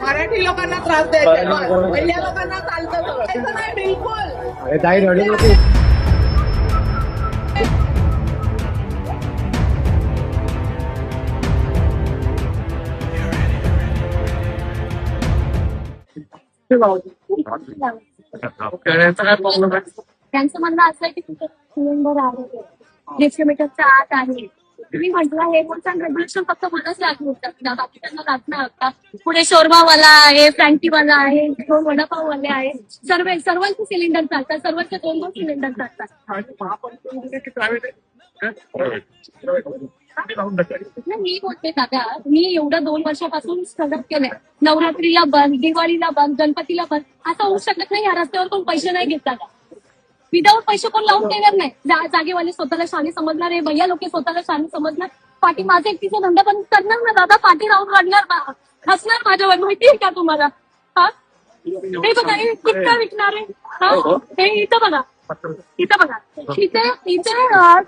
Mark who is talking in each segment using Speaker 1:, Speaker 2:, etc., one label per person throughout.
Speaker 1: मराठी लोकांना त्रास द्यायचा, पहिल्या लोकांना चालतं सगळं नाही बिलकुल.
Speaker 2: ताई रडू नको.
Speaker 3: त्यांचं म्हणणं असं आहे की तुमचं सिलेंडर आहे, डिस्ट्रीब्युटरच्या आत आहे. मी म्हटलं हे रूल्स अँड रेग्युलेशन फक्त मलाच लागू होतात, बाकी त्यांना लागणार होता. पुढे शोरमावाला आहे, फ्रँकीवाला आहे, दोन वडापाववाले आहे, सर्वांचे सिलेंडर चालतात, सर्वांचे दोन दोन सिलेंडर चालतात. नाही, मी बोलते दादा, मी एवढं 2 वर्षापासून स्ट्रगल केलंय. नवरात्रीला बंद, दिवाळीला बंद, गणपतीला बंद. असं होऊ शकत नाही या रस्त्यावर कोण पैसे नाही घेत दादा. विदाऊट पैसे कोण लावून देणार नाही. जागेवाले स्वतःला शाणे समजणार आहे, भैया लोक स्वतःला शाणे समजणार. पाठी माझा एकटीचा धंदा बंद करणार ना दादा, पाठी राहून रडणार, हसणार माझ्यावर. माहितीये का तुम्हाला? हा, हे बघा, हे कितकं विकणार आहे. हा, हे इथं बघा, इथं बघा, इथे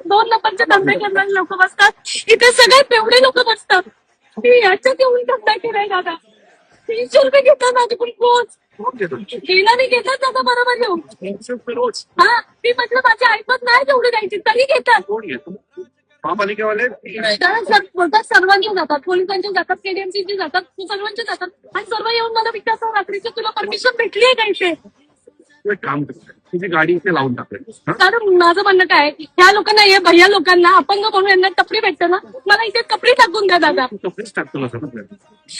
Speaker 3: 2 नंबरचे धंदे करणारे लोक बसतात, इथे सगळे तेवढे लोक बसतात. मी याच्यात येऊन धंदा केलाय दादा. 300 रुपये घेतात माझ्याकडून रोज. गेला नाही घेतात दादा, बरोबर येऊन. हा, मी म्हटलं माझी ऐकत नाही तेवढी द्यायची, तरी घेतात.
Speaker 2: महापालिकेवाले
Speaker 3: बोलतात सर्वांचे जातात, पोलिसांचे जातात, केडीएमसीचे जातात, सर्वांचे जातात. आणि सर्व येऊन मला विचारतात रात्रीची तुला परमिशन भेटली आहे का इथे?
Speaker 2: काम करतात, तुझी गाडी इथे लावून टाकली.
Speaker 3: कारण माझं म्हणणं काय, ह्या लोकांना, हे भैया लोकांना, अपंग म्हणून यांना टपरी भेटते ना, मला इथे टपरी टाकून द्या दादा.
Speaker 2: टपरीच टाकतो ना.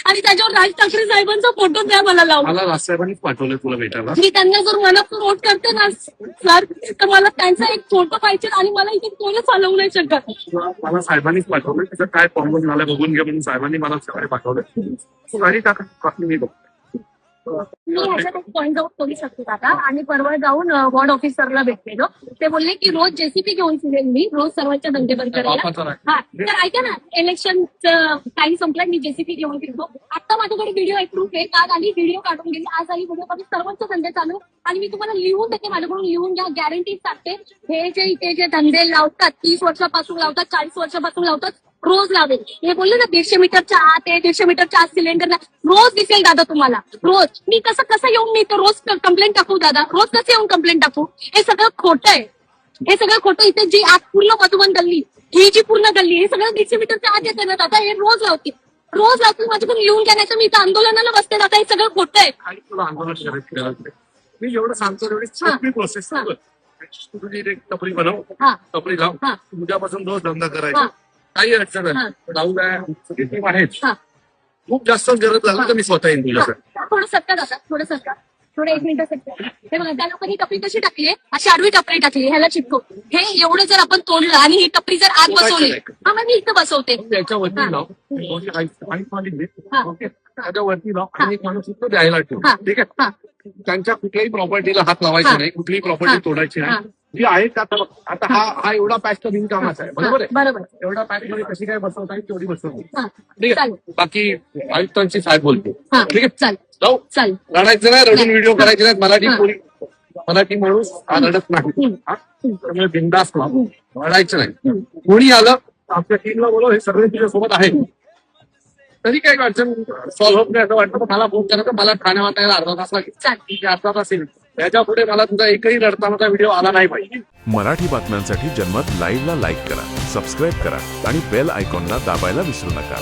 Speaker 3: आणि त्याच्यावर राज ठाकरे साहेबांचा फोटो द्या मला लावून.
Speaker 2: मला राजसाहेबांनीच पाठवलं तुला भेटायला.
Speaker 3: मी त्यांना जर मला वोट करते ना सर, तर मला त्यांचा एक फोटो पाहिजे. आणि मला इथे कोणच चालवू नाही शकत.
Speaker 2: मला साहेबांनीच पाठवलं, तिथं काय प्रॉब्लेम झाला बघून घ्या म्हणून साहेबांनी मला सकाळी पाठवलं. तू गाडी टाका, बाकी मी बघतो.
Speaker 3: मी ह्याच्यात एक पॉईंट आउट करू शकते दादा. आणि परवा जाऊन वॉर्ड ऑफिसरला भेटलेलो, ते बोलले की रोज जेसीपी घेऊन फिरेल मी, रोज सर्वांच्या धंदे बंद करायला. हा, तर ऐका ना, इलेक्शनचं टाइम संपला, मी जेसीपी घेऊन फिरतो. आता माझ्याकडे व्हिडिओ आहे, प्रूफ आहे. काल आली व्हिडिओ काढून गेली, आज आली व्हिडिओ काढून, सर्वांचे धंदे चालू. आणि मी तुम्हाला लिहून देते, माझ्याकडून लिहून घ्या, गॅरंटी सांगते. हे जे इथे जे धंदे लावतात, 30 वर्षापासून लावतात, 40 वर्षापासून लावतात, रोज लावेल. हे बोलले ना 150 मीटरच्या आत आहे, 150 मीटरच्या आत सिलेंडर रोज दिसेल दादा तुम्हाला, रोज. मी कसं येऊन मी रोज कंप्लेंट टाकू दादा, रोज कसं येऊन कंप्लेंट टाकू? हे सगळं खोटं आहे, हे सगळं खोटं. इथे जी आत पूर्ण मधुबन गल्ली, ही जी पूर्ण गल्ली, हे सगळं 150 मीटरच्या आत येते ना दादा. हे रोज लावतील, रोज लावतील. माझ्याकडून लिहून घ्या, नाही तर मी इथं आंदोलनाला बसते दादा. हे सगळं खोटं आहे.
Speaker 2: तुला आंदोलन करायचं, मी जेवढं सांगतो तेवढी प्रोसेस. तुझी एक टपरी बनव, टपरी लाव, उद्यापासून रोज धंदा करायचा, काही अडचण नाही. लावू द्या आहेच. खूप जास्त गरज लागली तर मी स्वतः येईन तुझ्यासाठी.
Speaker 3: थोडं सत्ता दादा, थोडं सत्ता, थोडं 1 मिनिट सत्ता. हे बघा, त्या लोकांनी टपरी कशी टाकली आहे, अशी आडवी टपरी टाकली, ह्याला चिपको. हे एवढं जर आपण तोडलं आणि ही टपरी जर आत बसवली, हा मग मी इथं बसवते.
Speaker 2: त्याच्यावरती लाव, त्याच्यावरती लाव आणि एक माणूस इथं द्यायला ठेव. ठीक आहे, त्यांच्या कुठल्याही प्रॉपर्टीला हात लावायचा नाही, कुठलीही प्रॉपर्टी तोडायची नाही. जी आहे आता हा एवढा पॅच तर बिनकामाचा आहे, बरोबर आहे.
Speaker 3: बरोबर,
Speaker 2: एवढा पॅच मध्ये कशी काय बसवता येईल तेवढी बसवली. ठीक आहे, बाकी आयुक्तांची साहेब बोलतो. ठीक आहे, जाऊ. रडायचं नाही, रडून व्हिडिओ करायचे नाहीत. मराठी माणूस हा रडत नाही, त्यामुळे बिंदास रडायचं नाही. कोणी आलं आपल्या टीमला बोलव, हे सगळे तुझ्यासोबत आहे. तरी काही अडचण सॉल्व्ह होत नाही असं वाटतं, मला फोन करायचं, मला ठाणे वाटायला अर्धा तास लागेल, अर्धा तास येईल. त्याच्या पुढे मला तुझा एकही रडतानाचा व्हिडिओ आला नाही पाहिजे.
Speaker 4: मराठी बातम्यांसाठी जन्मत लाईव्हला लाईक करा, सबस्क्राईब करा आणि बेल आयकॉनला दाबायला विसरू नका.